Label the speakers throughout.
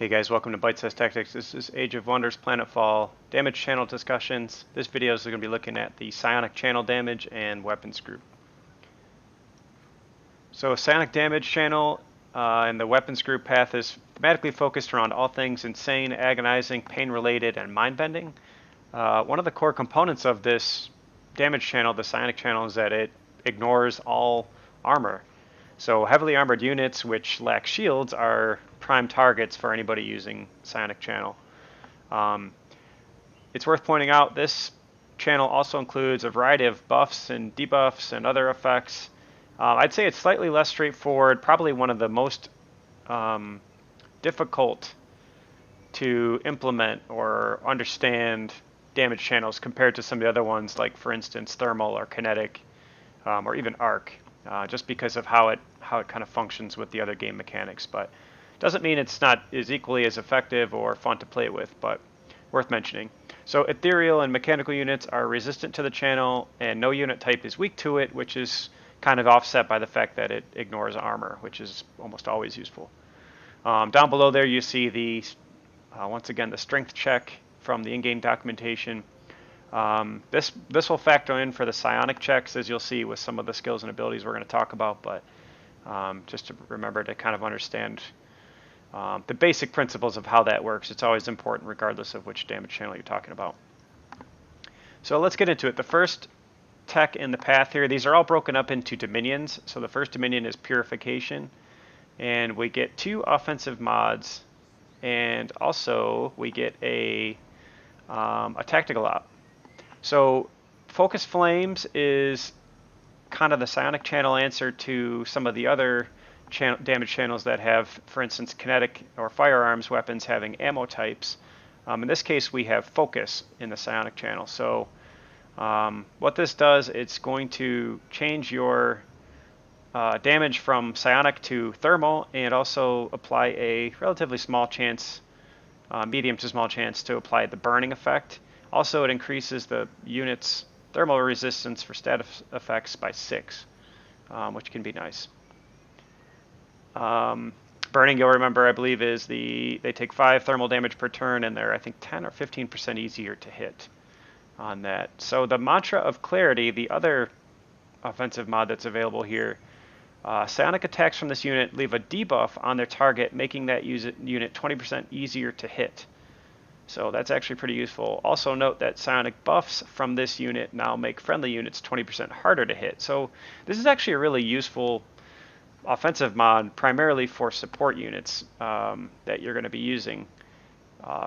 Speaker 1: Hey guys, welcome to Bite Size Tactics. This is Age of Wonders Planetfall damage channel discussions. This video is going to be looking at the Psionic channel damage and weapons group. So Psionic damage channel and the weapons group path is thematically focused around all things insane, agonizing, pain-related, and mind-bending. One of the core components of this damage channel, the Psionic channel, is that it ignores all armor. So heavily armored units which lack shields are prime targets for anybody using Psionic channel. It's worth pointing out this channel also includes a variety of buffs and debuffs and other effects. I'd say it's slightly less straightforward, probably one of the most difficult to implement or understand damage channels compared to some of the other ones, like for instance thermal or kinetic or even arc, just because of how it kind of functions with the other game mechanics. But doesn't mean it's not as equally as effective or fun to play with, but worth mentioning. So ethereal and mechanical units are resistant to the channel, and no unit type is weak to it, which is kind of offset by the fact that it ignores armor, which is almost always useful. Down below there you see the once again the strength check from the in-game documentation. This will factor in for the psionic checks, as you'll see with some of the skills and abilities we're going to talk about, but just to remember to kind of understand the basic principles of how that works. It's always important regardless of which damage channel you're talking about. So let's get into it. The first tech in the path here, these are all broken up into dominions. So the first dominion is purification, and we get 2 offensive mods, and also we get a tactical op. So Focus Flames is kind of the psionic channel answer to some of the other damage channels that have, for instance, kinetic or firearms weapons having ammo types. In this case, we have focus in the psionic channel. So what this does, it's going to change your damage from psionic to thermal, and also apply a relatively small chance, medium to small chance, to apply the burning effect. Also, it increases the unit's thermal resistance for status effects by 6, which can be nice. Burning, you'll remember, I believe, is they take 5 thermal damage per turn, and they're, I think, 10 or 15% easier to hit on that. So the Mantra of Clarity, the other offensive mod that's available here, psionic attacks from this unit leave a debuff on their target, making that unit 20% easier to hit. So that's actually pretty useful. Also note that psionic buffs from this unit now make friendly units 20% harder to hit. So this is actually a really useful offensive mod, primarily for support units that you're going to be using.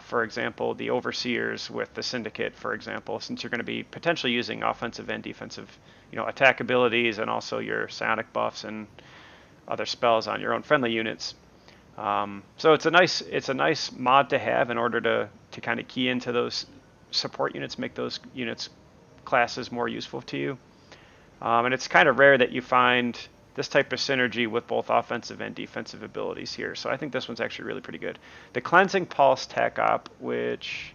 Speaker 1: For example, the Overseers with the Syndicate, for example, since you're going to be potentially using offensive and defensive, attack abilities, and also your psionic buffs and other spells on your own friendly units. So it's a nice mod to have in order to kind of key into those support units, make those units classes more useful to you. And it's kind of rare that you find this type of synergy with both offensive and defensive abilities here. So I think this one's actually really pretty good. The Cleansing Pulse Tac Op, which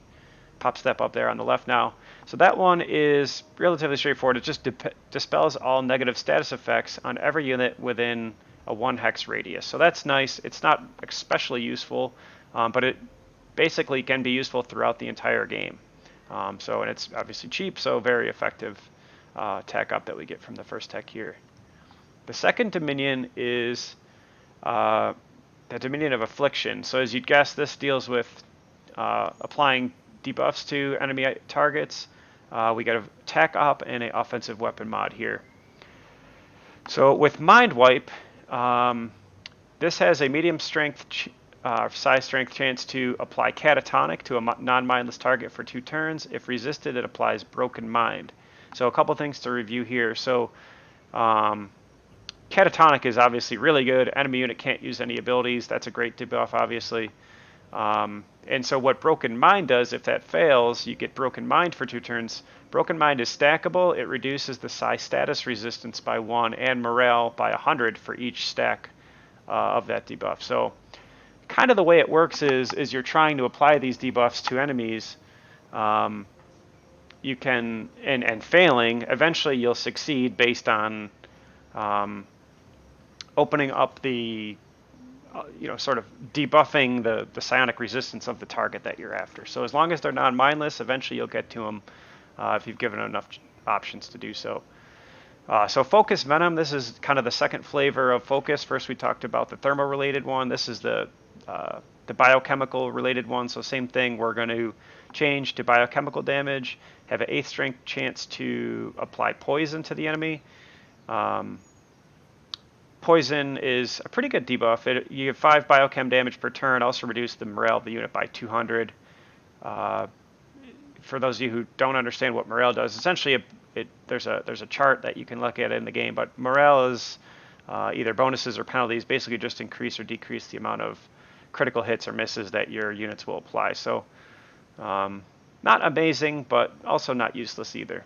Speaker 1: pops that up there on the left now. So that one is relatively straightforward. It just dispels all negative status effects on every unit within a 1 hex radius. So that's nice. It's not especially useful, but it basically can be useful throughout the entire game. And it's obviously cheap, so very effective tac op that we get from the first tech here. The second dominion is the Dominion of Affliction. So as you'd guess, this deals with applying debuffs to enemy targets. We got a tac op and an offensive weapon mod here. So with Mind Wipe, this has a medium strength, psi strength chance to apply catatonic to a non-mindless target for 2 turns. If resisted, it applies Broken Mind. So a couple things to review here. So catatonic is obviously really good. Enemy unit can't use any abilities. That's a great debuff, obviously. And so what Broken Mind does, if that fails, you get Broken Mind for 2 turns. Broken Mind is stackable. It reduces the psi status resistance by 1 and morale by 100 for each stack of that debuff. So kind of the way it works is you're trying to apply these debuffs to enemies. You can, and failing, eventually you'll succeed based on opening up the sort of debuffing the psionic resistance of the target that you're after. So as long as they're non-mindless, eventually you'll get to them if you've given enough options to do so. So Focus Venom, this is kind of the second flavor of Focus. First we talked about the thermal-related one. This is the biochemical-related one. So same thing, we're going to change to biochemical damage, have an 8th strength chance to apply poison to the enemy. Poison is a pretty good debuff. You get 5 biochem damage per turn, also reduce the morale of the unit by 200. For those of you who don't understand what morale does, essentially there's a chart that you can look at in the game, but morale is either bonuses or penalties, basically just increase or decrease the amount of critical hits or misses that your units will apply. So not amazing, but also not useless either.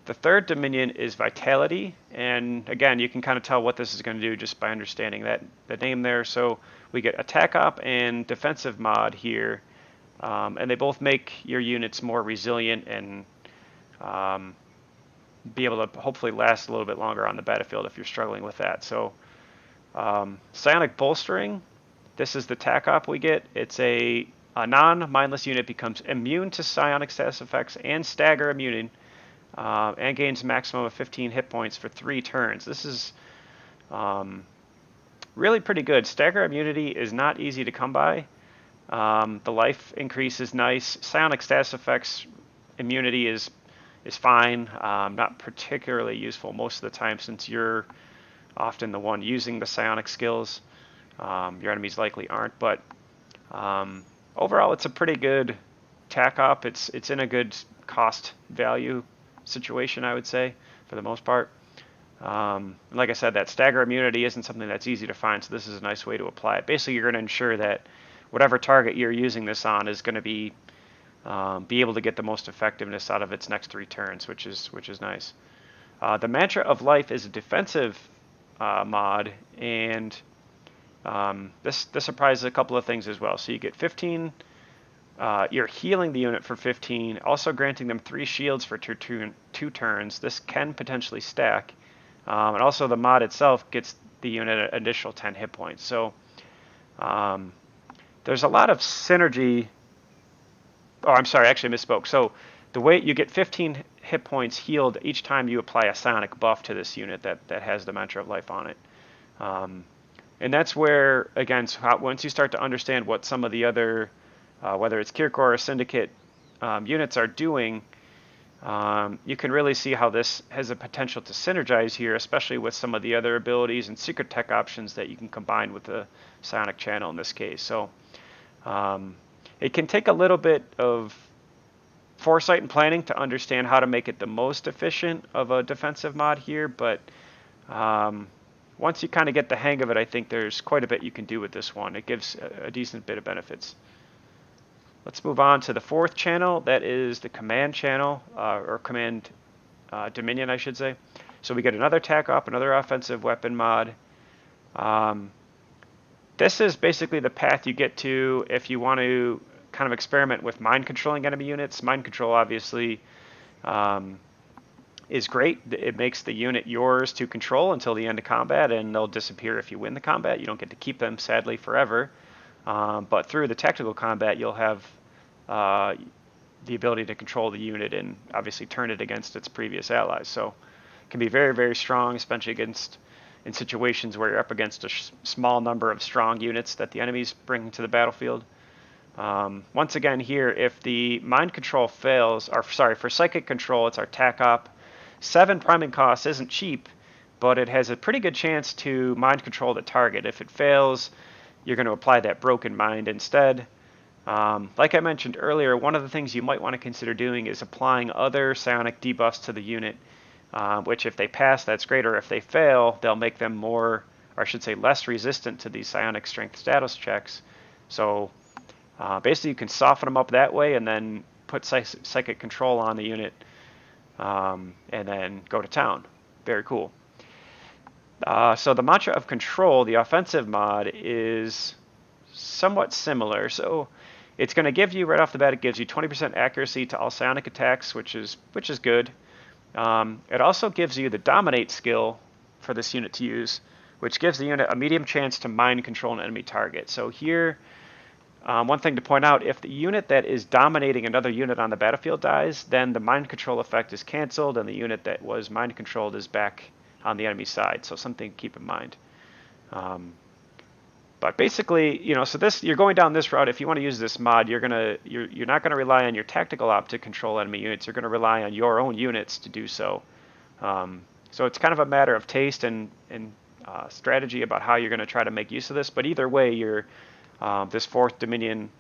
Speaker 1: The third Dominion is Vitality, and again, you can kind of tell what this is going to do just by understanding the name there. So we get Attack Op and Defensive Mod here, and they both make your units more resilient and be able to hopefully last a little bit longer on the battlefield if you're struggling with that. So Psionic Bolstering, this is the Attack Op we get. It's a non-mindless unit becomes immune to psionic status effects and stagger immunity, and gains a maximum of 15 hit points for 3 turns. This is really pretty good. Stagger immunity is not easy to come by. The life increase is nice. Psionic status effects immunity is fine. Not particularly useful most of the time since you're often the one using the psionic skills. Your enemies likely aren't, but overall it's a pretty good tack op. It's in a good cost value situation, I would say, for the most part. Like I said, that stagger immunity isn't something that's easy to find, so this is a nice way to apply it. Basically, you're going to ensure that whatever target you're using this on is going to be able to get the most effectiveness out of its next 3 turns, which is nice. The Mantra of Life is a defensive mod, and this applies a couple of things as well. So you get 15. You're healing the unit for 15, also granting them 3 shields for 2 turns. This can potentially stack. And also the mod itself gets the unit an additional 10 hit points. So there's a lot of synergy. Oh, I'm sorry, actually misspoke. So the way you get 15 hit points healed each time you apply a psionic buff to this unit that has the Mantra of Life on it. And that's where, again, once you start to understand what some of the other whether it's Kirkor or Syndicate units are doing, you can really see how this has a potential to synergize here, especially with some of the other abilities and secret tech options that you can combine with the psionic channel in this case. So it can take a little bit of foresight and planning to understand how to make it the most efficient of a defensive mod here, but once you kind of get the hang of it, I think there's quite a bit you can do with this one. It gives a decent bit of benefits. Let's move on to the 4th channel. That is the Command channel, or Command Dominion, I should say. So we get another attack op, another offensive weapon mod. This is basically the path you get to if you want to kind of experiment with mind controlling enemy units. Mind control obviously is great. It makes the unit yours to control until the end of combat, and they'll disappear if you win the combat. You don't get to keep them, sadly, forever. But through the tactical combat, you'll have the ability to control the unit and obviously turn it against its previous allies. So it can be very, very strong, especially in situations where you're up against a small number of strong units that the enemies bring to the battlefield. Once again here, if the mind control fails, or sorry, for psychic control, it's our tac op. 7 priming cost isn't cheap, but it has a pretty good chance to mind control the target. If it fails, you're going to apply that broken mind instead. Like I mentioned earlier, one of the things you might want to consider doing is applying other psionic debuffs to the unit, which if they pass, that's great, or if they fail, they'll make them more, or I should say less resistant to these psionic strength status checks. So basically you can soften them up that way and then put psychic control on the unit and then go to town. Very cool. So the Mantra of Control, the offensive mod, is somewhat similar. So it's going to give you, right off the bat, it gives you 20% accuracy to all psionic attacks, which is good. It also gives you the Dominate skill for this unit to use, which gives the unit a medium chance to mind control an enemy target. So here, one thing to point out, if the unit that is dominating another unit on the battlefield dies, then the mind control effect is canceled and the unit that was mind controlled is back on the enemy side. So something to keep in mind. But basically, so this, you're going down this route. If you want to use this mod, you're not gonna rely on your tactical op to control enemy units. You're gonna rely on your own units to do so. So it's kind of a matter of taste and strategy about how you're going to try to make use of this. But either way, this fourth dominion,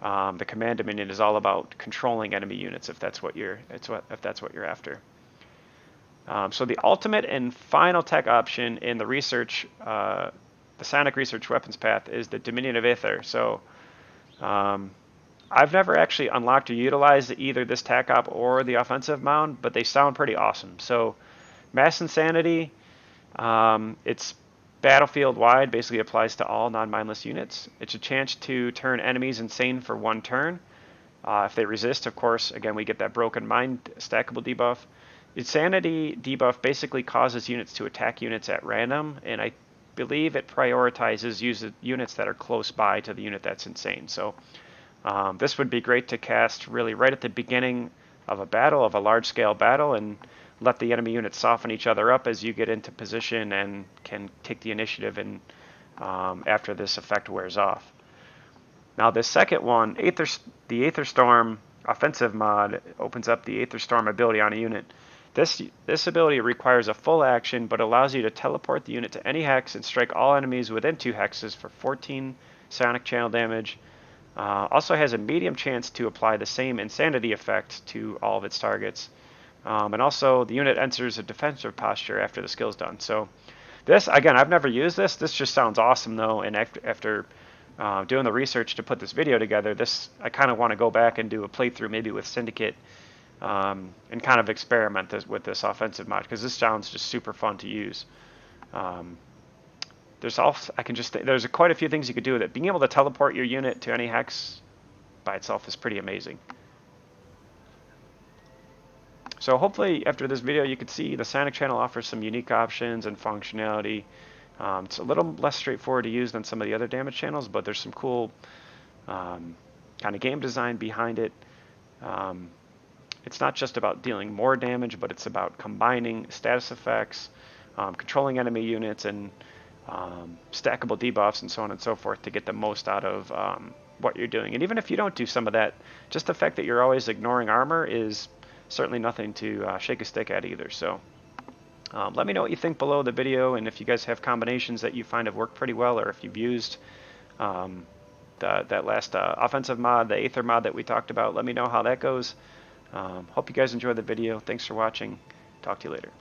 Speaker 1: the command dominion, is all about controlling enemy units if that's what you're after. So the ultimate and final tech option in the research, the Psionic research weapons path, is the Dominion of Aether. So I've never actually unlocked or utilized either this tech op or the offensive mound, but they sound pretty awesome. So Mass Insanity, it's battlefield wide, basically applies to all non-mindless units. It's a chance to turn enemies insane for 1 turn. If they resist, of course, again, we get that broken mind stackable debuff. Insanity debuff basically causes units to attack units at random, and I believe it prioritizes units that are close by to the unit that's insane. So this would be great to cast really right at the beginning of a battle, of a large-scale battle, and let the enemy units soften each other up as you get into position and can take the initiative and after this effect wears off. Now this second one, the Aether Storm offensive mod, opens up the Aether Storm ability on a unit. This ability requires a full action, but allows you to teleport the unit to any hex and strike all enemies within 2 hexes for 14 psionic channel damage. Also has a medium chance to apply the same insanity effect to all of its targets. And also the unit enters a defensive posture after the skill's done. So this, again, I've never used this. This just sounds awesome though, and after doing the research to put this video together, I kind of want to go back and do a playthrough maybe with Syndicate and kind of experiment with this offensive mod, because this sounds just super fun to use. There's quite a few things you could do with it. Being able to teleport your unit to any hex by itself is pretty amazing. So hopefully after this video you can see the Psionic channel offers some unique options and functionality. It's a little less straightforward to use than some of the other damage channels, but there's some cool kind of game design behind it. It's not just about dealing more damage, but it's about combining status effects, controlling enemy units, and stackable debuffs and so on and so forth to get the most out of what you're doing. And even if you don't do some of that, just the fact that you're always ignoring armor is certainly nothing to shake a stick at either. So let me know what you think below the video, and if you guys have combinations that you find have worked pretty well, or if you've used that last offensive mod, the Aether mod that we talked about. Let me know how that goes. Hope you guys enjoyed the video. Thanks for watching. Talk to you later.